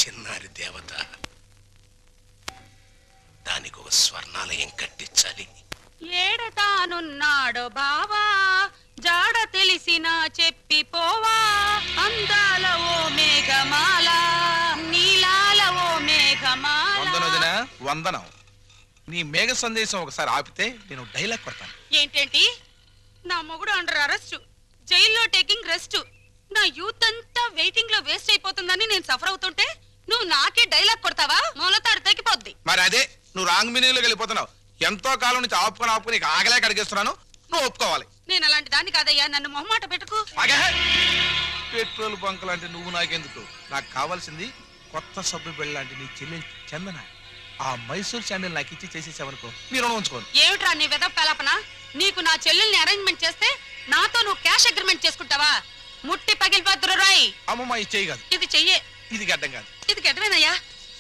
చిన్నారి దేవత, దానికి ఒక స్వర్ణాలయం కట్టించాలి. ఏడతానున్నాడు బావా, జాడ తెలిసినా చెప్పిపోవా, అందాల ఓ మేఘమాల, నీలాల ఓ మేఘమాల. వందనం. నీ మేఘ సందేశం ఒకసారి ఆపితే నేను డైలాగ్ కొడతాను. ఏంటేంటి? నా మొగుడు అండర్ అరెస్ట్, జైల్లో టేకింగ్ రెస్ట్. నా యూత్ అంతా వెయిటింగ్ లో వేస్ట్ అయిపోతుందని నేను సఫర్ అవుతుంటే నువ్వు నాకే డైలాగ్ కొడతావా? మూలతాడు తగ్గిపోద్ది. మరి అదే నువ్వు రాంగ్ మీనింగ్ లోకి వెళ్ళిపోతున్నావు. ఎంతో కాలం నుంచి ఆపుకొని నీకు ఆగలేక అడిగేస్తున్నాను, నువ్వు ఒప్పుకోవాలి. నేను అలాంటి దాన్ని కాదయ్యా, నన్ను మొహమాట పెట్టుకు. పెట్రోల్ బంక్ లాంటి నువ్వు నాకెందుకు? నాకు కావాల్సింది కొత్త సబ్బు బిళ్ళ లాంటి నీ చెల్లెలు చందన. ఆ మైసూర్ శాండిల్ నాకు ఇచ్చి చేసేసావనుకో, నీ రుణం ఉంచుకోను. ఏమిట్రా నీ వెదవ పేలాపన? నీకు నా చెల్లెల్ని అరేంజ్మెంట్ చేస్తే నాతో నువ్వు క్యాష్ అగ్రిమెంట్ చేసుకుంటావా? ముట్టి పగిలిపోతురు రాయ్. అమ్మమ్మ ఇది చెయ్యి కాదు, ఇది చెయ్యే. ఇది గడ్డం కాదు, ఇది గడ్డమేనయ్యా.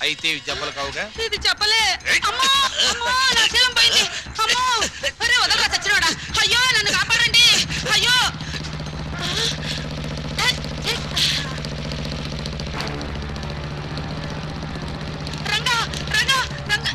అయితే ఇవి జబ్బలు కావుగా. ఇది చెప్పలే. అమ్మో అమ్మో, నా శీలం పోయింది. అమ్మో, అరే వదలరా చచ్చినోడా. అయ్యో నన్ను కాపాడండి. అయ్యో రంగా రంగా రంగా.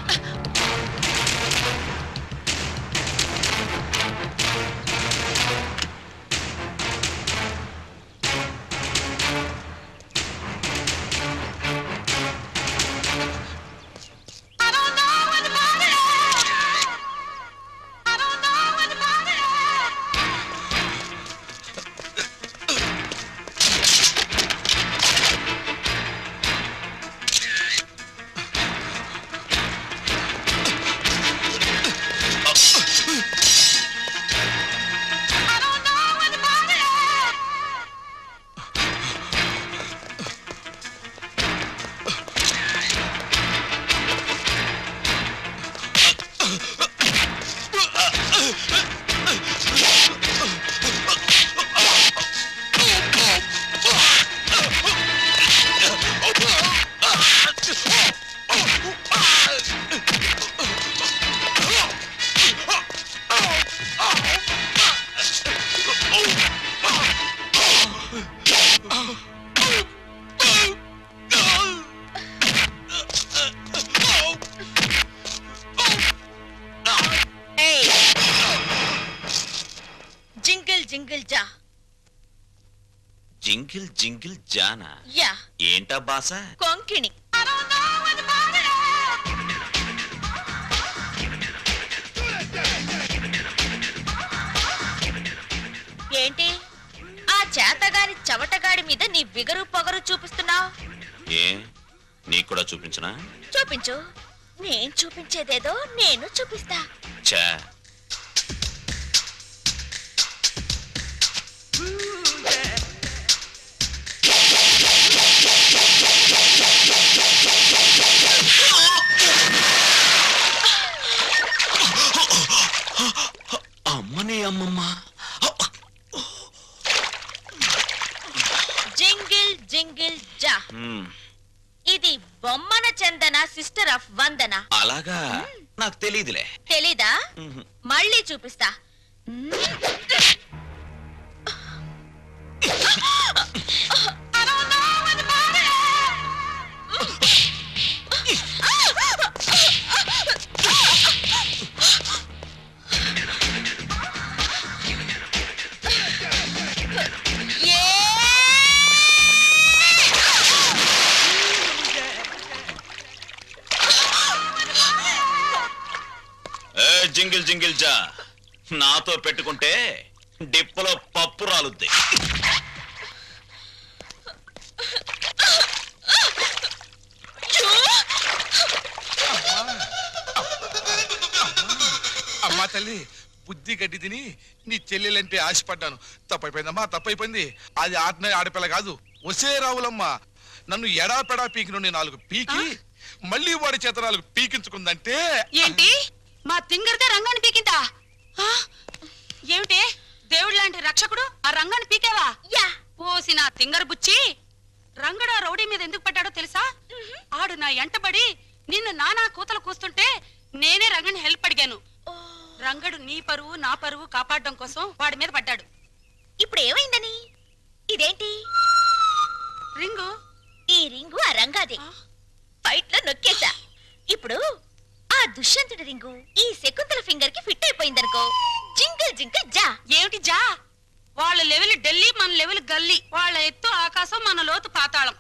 జింగిల్ జింగిల్ జానా? యా. ఏంటా బాస? కొంకిణి. ఏంటి ఆ చేతగారి చవటగాడి మీద నీ బిగరు పొగరు చూపిస్తున్నావు? ఏ నీకు కూడా చూపించనా? చూపించు. నేను చూపించేదేదో నేను చూపిస్తా. చా అమ్మని అమ్మమ్మ. జింగిల్ జింగిల్ జా. ఇది బొమ్మన చందన, సిస్టర్ ఆఫ్ వందన. అలాగా? నాకు తెలీదులే. తెలీదా? మళ్ళీ చూపిస్తా. జింగిల్ జింగిల్ జా, నాతో పెట్టుకుంటే డిప్పలో పప్పు రాలుద్ది. అమ్మా తల్లి, బుద్ధి గడ్డి తిని నీ చెల్లెలంటే ఆశపడ్డాను. తప్పైపోయిందమ్మా, తప్పైపోయింది. అది ఆడపిల్ల కాదు, ఒసే రావులమ్మ. నన్ను ఎడాపెడా పీకి నుండి 4 పీకి మళ్ళీ వాడి చేత 4 పీకించుకుందంటే. ఏంటి మా తింగర్గా రంగాన్ని పీకిందా? ఏమిటి దేవుడు లాంటి రక్షకుడు ఆ రంగాన్ని పీకావా? పోసి నా తింగర్ బుచ్చి. రంగడు ఆ రౌడీ మీద ఎందుకు పడ్డాడో తెలుసా? ఆడు నా ఎంటబడి నిన్ను నానా కూతలు కూస్తుంటే నేనే రంగని హెల్ప్ అడిగాను. రంగడు నీ పరువు నా పరువు కాపాడడం కోసం వాడి మీద పడ్డాడు. ఇప్పుడు ఏమైందని? ఇదేంటి రింగు? ఈ రింగు ఆ రంగాదే. ఫైట్ లో నొక్కేసా. ఇప్పుడు ఆ దుష్యంతుడి రింగు ఈ శకుంతల ఫింగర్ కి ఫిట్ అయిపోయిందనుకో, జింగిల్ జింగిల్ జా. ఏమిటి జా? వాళ్ళ లెవెల్ ఢిల్లీ, మన లెవెల్ గల్లీ. వాళ్ళ ఎత్తు ఆకాశం, మన లోతు పాతాళం.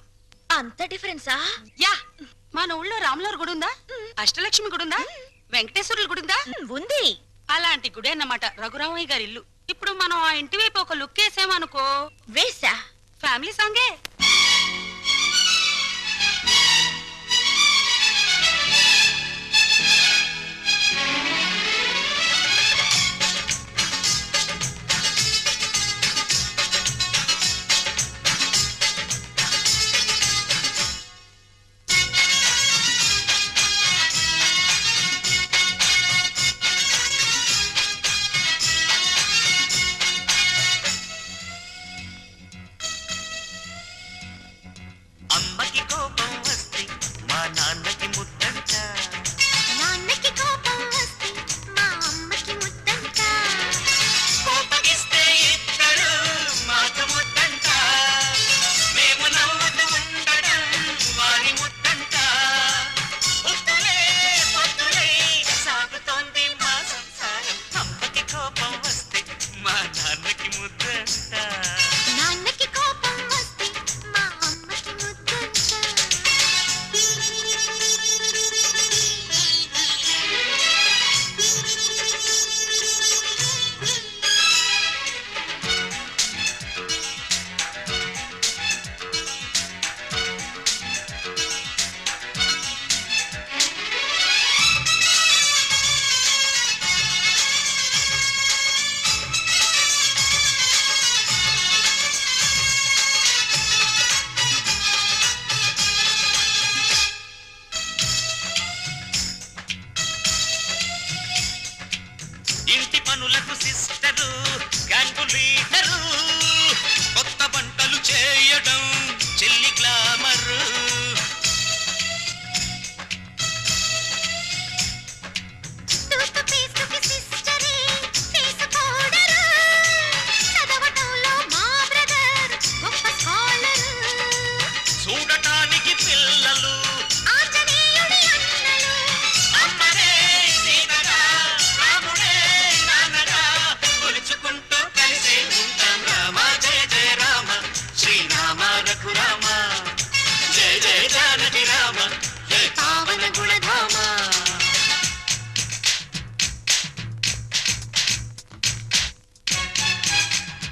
అంత డిఫరెన్సా? యా. మన ఊళ్ళో రాములవారి గుడి ఉందా? అష్టలక్ష్మి గుడి ఉందా? వెంకటేశ్వరుల గుడి ఉందా? ఉంది. అలాంటి గుడి అన్నమాట రఘురామయ్య గారి ఇల్లు. ఇప్పుడు మనం ఆ ఇంటి వైపు ఒక లుక్ వేసామనుకో, వేసా. ఫ్యామిలీ సాంగే. అమ్మకి కోపం వస్తే మా నాన్న